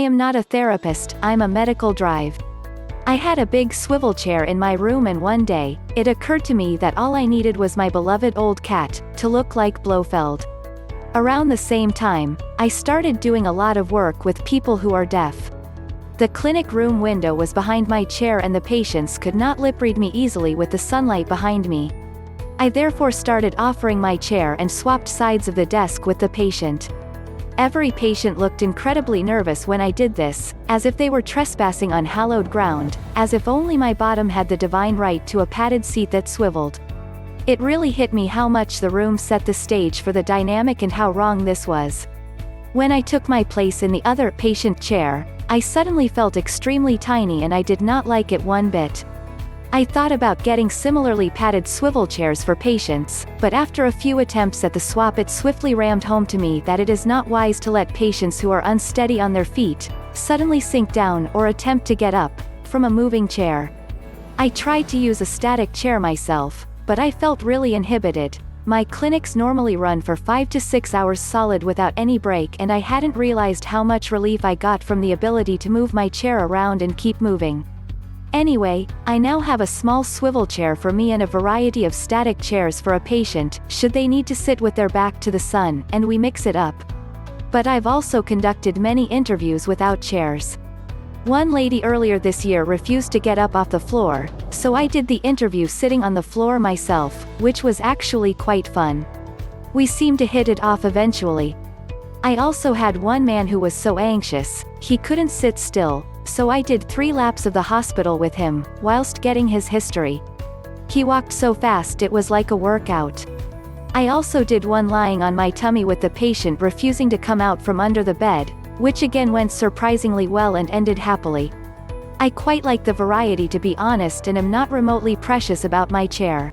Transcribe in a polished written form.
am not a therapist, I'm a medical drive. I had a big swivel chair in my room, and one day, it occurred to me that all I needed was my beloved old cat, to look like Blofeld. Around the same time, I started doing a lot of work with people who are deaf. The clinic room window was behind my chair and the patients could not lip read me easily with the sunlight behind me. I therefore started offering my chair and swapped sides of the desk with the patient. Every patient looked incredibly nervous when I did this, as if they were trespassing on hallowed ground, as if only my bottom had the divine right to a padded seat that swiveled. It really hit me how much the room set the stage for the dynamic and how wrong this was. When I took my place in the other patient chair, I suddenly felt extremely tiny and I did not like it one bit. I thought about getting similarly padded swivel chairs for patients, but after a few attempts at the swap it swiftly rammed home to me that it is not wise to let patients who are unsteady on their feet suddenly sink down or attempt to get up from a moving chair. I tried to use a static chair myself, but I felt really inhibited. My clinics normally run for 5 to 6 hours solid without any break, and I hadn't realized how much relief I got from the ability to move my chair around and keep moving. Anyway, I now have a small swivel chair for me and a variety of static chairs for a patient, should they need to sit with their back to the sun, and we mix it up. But I've also conducted many interviews without chairs. One lady earlier this year refused to get up off the floor, so I did the interview sitting on the floor myself, which was actually quite fun. We seemed to hit it off eventually. I also had one man who was so anxious, he couldn't sit still, so I did 3 laps of the hospital with him, whilst getting his history. He walked so fast it was like a workout. I also did one lying on my tummy with the patient refusing to come out from under the bed, which again went surprisingly well and ended happily. I quite like the variety, to be honest, and am not remotely precious about my chair.